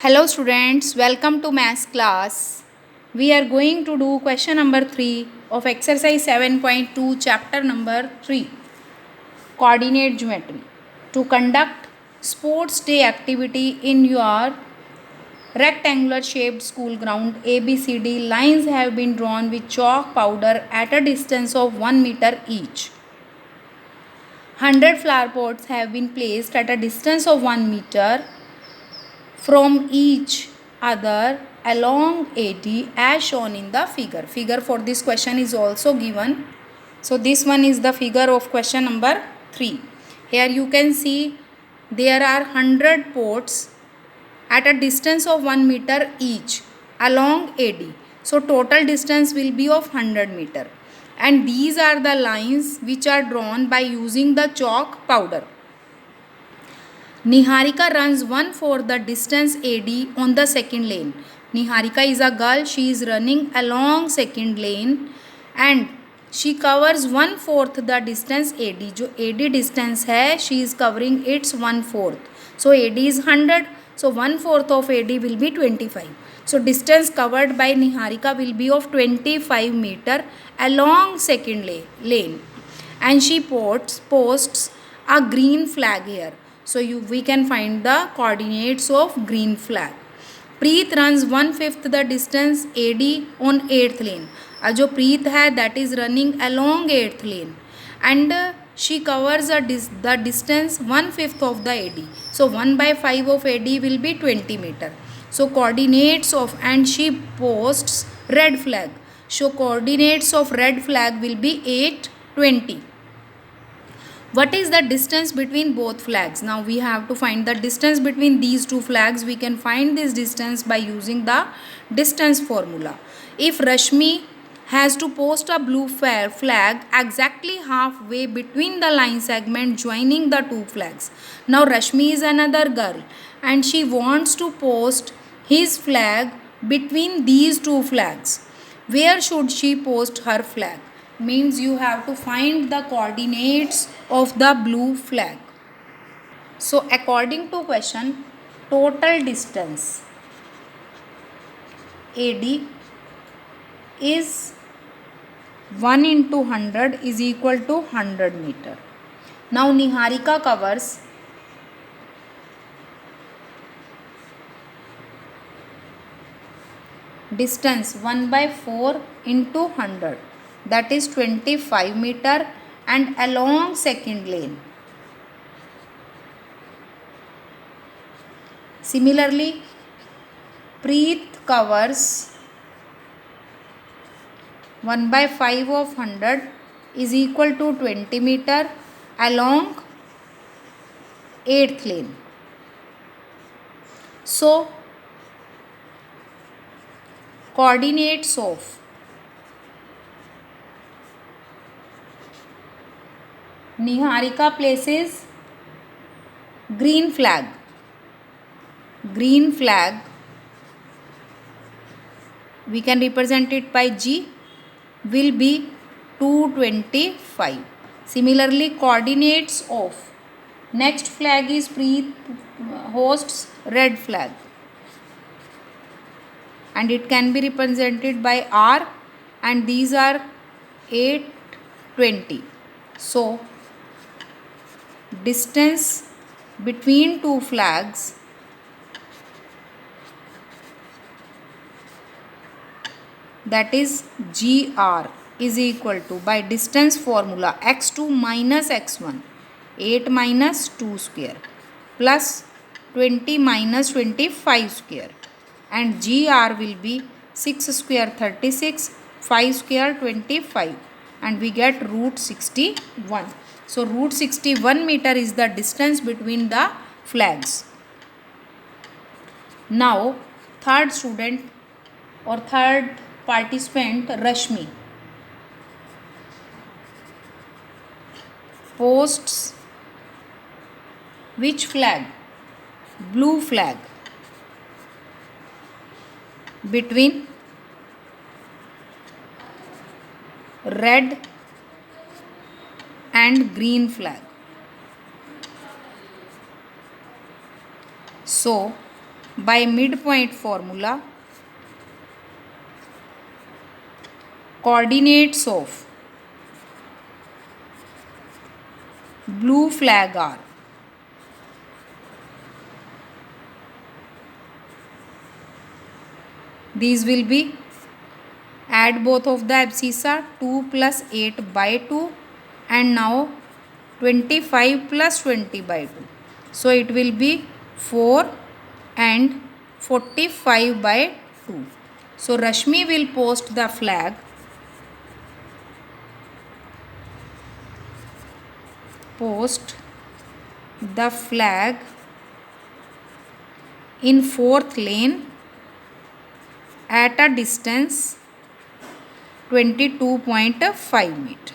Hello students, welcome to maths class. We are going to do question number 3 of exercise 7.2 chapter number 3 coordinate geometry. To conduct sports day activity in your rectangular shaped school ground ABCD, lines have been drawn with chalk powder at a distance of 1 meter each. 100 flower pots have been placed at a distance of 1 meter from each other along AD as shown in the figure. Figure for this question is also given. So this one is the figure of question number 3. Here you can see there are 100 pots at a distance of 1 meter each along AD. So total distance will be of 100 meter. And these are the lines which are drawn by using the chalk powder. Niharika runs one fourth the distance AD on the second lane. Niharika is a girl. She is running along second lane and she covers one fourth the distance AD. जो AD distance है, she is covering its one fourth. So AD is 100. So one fourth of AD will be 25. So distance covered by Niharika will be of 25 meter along second lane. And she posts a green flag here. So we can find the coordinates of green flag. Preet runs 1/5 the distance AD on 8th lane. जो प्रीत है that is running along 8th lane and she covers the distance 1/5 of the AD. So 1/5 of AD will be 20 meter. So coordinates of and she posts red flag. So coordinates of red flag will be 8, 20. What is the distance between both flags? Now we have to find the distance between these two flags. We can find this distance by using the distance formula. If Rashmi has to post a blue flag exactly halfway between the line segment joining the two flags. Now Rashmi is another girl and she wants to post his flag between these two flags. Where should she post her flag? Means you have to find the coordinates of the blue flag. So according to question, total distance AD is 1 into 100 is equal to 100 meter. Now Niharika covers distance 1/4 into 100, that is 25 meter and along second lane. Similarly, Preet covers 1/5 of 100 is equal to 20 meter along 8th lane. So, coordinates of Niharika places green flag. Green flag, we can represent it by G, will be 225. Similarly, coordinates of next flag is Preet hosts red flag and it can be represented by R and these are 820. So distance between two flags that is GR is equal to, by distance formula, x2 minus x1, 8 minus 2 square plus 20 minus 25 square and GR will be 6 square 36, 5 square 25 and we get root 61. So root 61 meter is the distance between the flags. Now third student or third participant Rashmi posts which flag? Blue flag between red and green flag. So by midpoint formula, coordinates of blue flag are these will be, add both of the abscissa, 2 plus 8 by 2 and now 25 plus 20 by 2. So it will be 4 and 45 by 2. So Rashmi will post the flag in fourth lane at a distance 22.5 meter.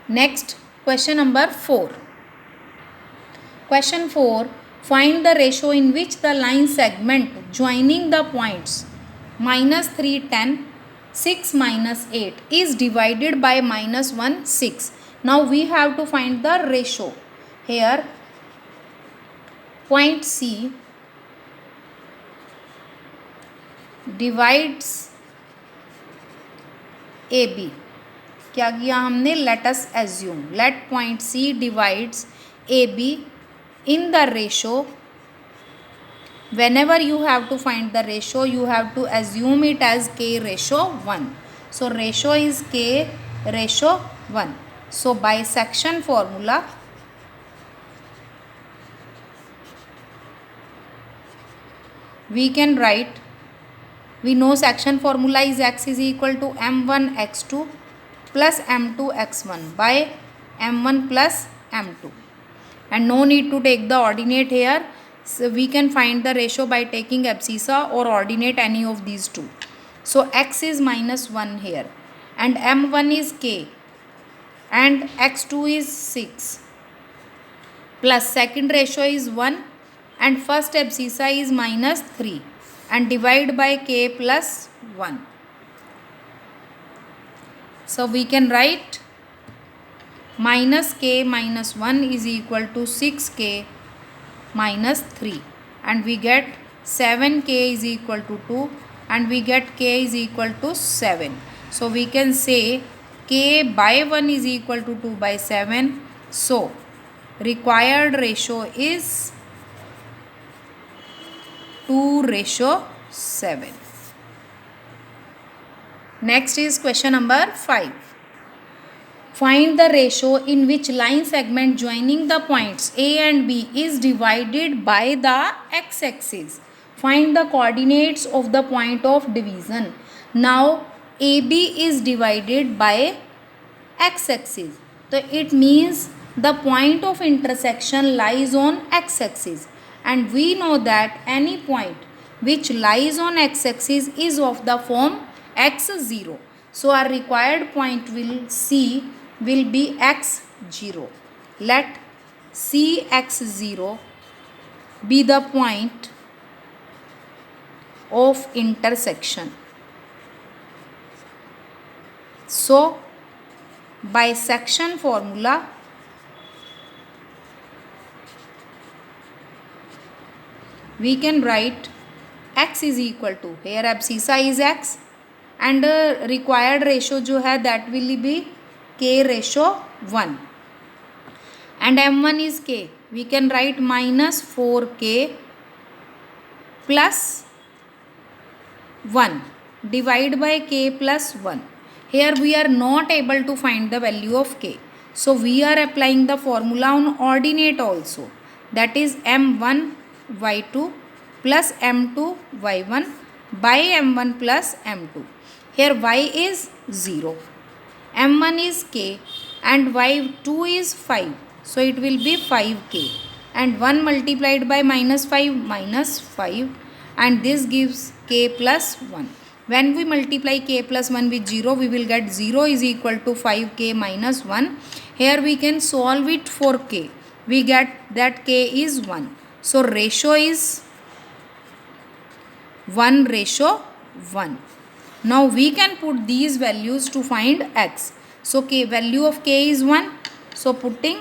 Next, question number 4. Question 4. Find the ratio in which the line segment joining the points -3, 10, 6, -8 is divided by -1, 6. Now we have to find the ratio. Here, point C divides AB. क्या किया हमने? Let us assume. Let point C divides AB in the ratio. Whenever you have to find the ratio, you have to assume it as K ratio 1. So ratio is K ratio 1. So by section formula, we can write, we know section formula is x is equal to m1 x2 plus m2 x1 by m1 plus m2. And no need to take the ordinate here. So we can find the ratio by taking abscissa or ordinate any of these two. So x is -1 here and m1 is k and x2 is 6 plus second ratio is 1 and first abscissa is -3 and divide by k plus 1. So we can write minus k minus 1 is equal to 6k minus 3 and we get 7k is equal to 2 and we get k is equal to 7. So we can say k by 1 is equal to 2 by 7. So required ratio is 2:7. Next is question number 5. Find the ratio in which line segment joining the points A and B is divided by the x-axis. Find the coordinates of the point of division. Now AB is divided by x-axis. So it means the point of intersection lies on x-axis. And we know that any point which lies on x-axis is of the form x0. So our required point will be x0. Let Cx0 be the point of intersection. So by section formula, we can write x is equal to, here abscissa is x and required ratio जो है that will be k ratio 1 and m1 is k. We can write -4k plus 1 divide by k plus 1. Here we are not able to find the value of k. So we are applying the formula on ordinate also, that is m1 y2 plus m2 y1 by m1 plus m2. Here y is 0, m1 is k and y2 is 5. So it will be 5k and 1 multiplied by -5 and this gives k plus 1. When we multiply k plus 1 with 0, we will get 0 is equal to 5k minus 1. Here we can solve it for k. We get that k is 1. So ratio is 1:1. Now we can put these values to find x. So value of k is 1. So putting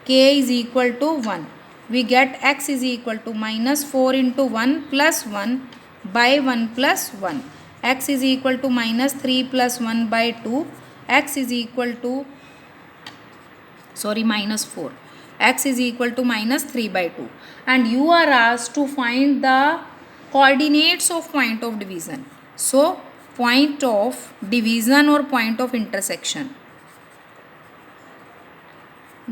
k k is equal to 1. We get x is equal to minus 4 into 1 plus 1 by 1 plus 1. X is equal to minus 3 plus 1 by 2. X is equal to minus 4. X is equal to minus 3 by 2. And you are asked to find the coordinates of point of division. So point of division or point of intersection.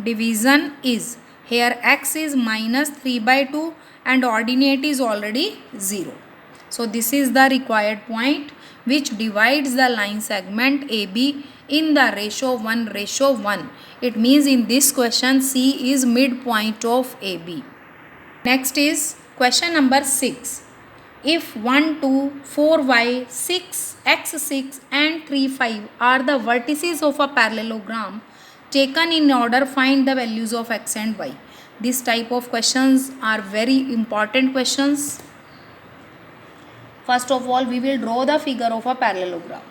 Division is, here x is minus 3 by 2 and ordinate is already 0. So this is the required point which divides the line segment AB in the ratio 1:1. It means in this question C is midpoint of AB. Next is question number 6. If 1, 2, 4y, 6x6 and 3, 5 are the vertices of a parallelogram taken in order, find the values of x and y. This type of questions are very important questions. First of all, we will draw the figure of a parallelogram.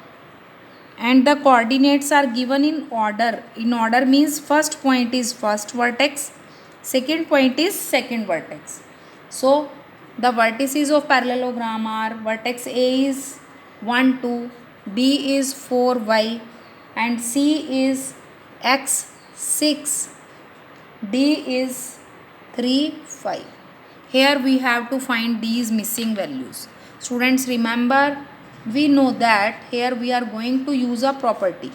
And the coordinates are given in order. In order means first point is first vertex, second point is second vertex. So the vertices of parallelogram are, vertex A is 1, 2, B is 4y and C is x 6, D is 3, 5. Here we have to find these missing values. Students, remember, we know that here we are going to use a property.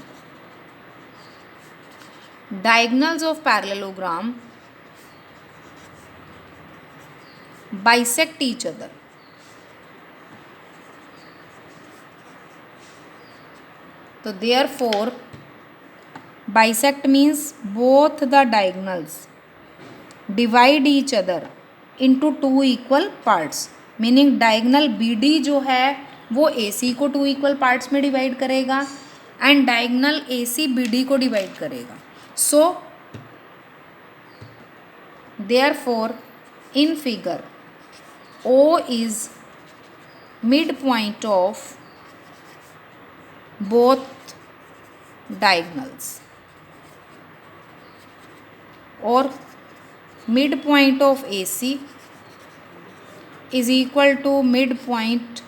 Diagonals of parallelogram bisect each other. So therefore, bisect means both the diagonals divide each other into two equal parts. Meaning diagonal BD जो है वो AC को two equal parts में divide करेगा and diagonal AC BD को divide करेगा. So therefore in figure O is midpoint of both diagonals or midpoint of AC is equal to midpoint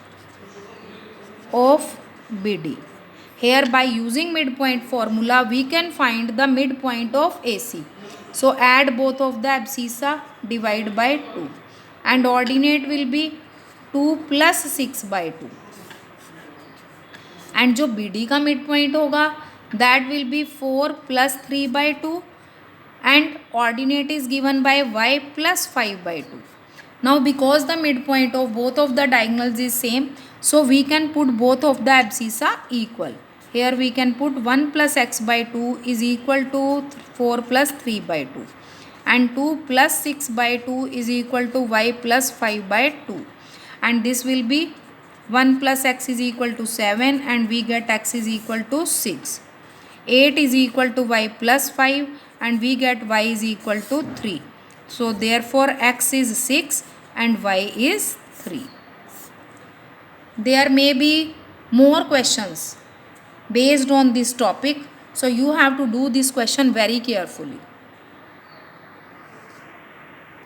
of BD. Here by using midpoint formula we can find the midpoint of AC. So add both of the abscissa, divide by 2 and ordinate will be 2 plus 6 by 2. And जो BD का midpoint होगा that will be 4 plus 3 by 2 and ordinate is given by y plus 5 by 2. Now because the midpoint of both of the diagonals is same, so we can put both of the abscissa equal. Here we can put 1 plus x by 2 is equal to 4 plus 3 by 2 and 2 plus 6 by 2 is equal to y plus 5 by 2 and this will be 1 plus x is equal to 7 and we get x is equal to 6. 8 is equal to y plus 5 and we get y is equal to 3. So therefore x is 6 and y is 3. There may be more questions based on this topic. So you have to do this question very carefully.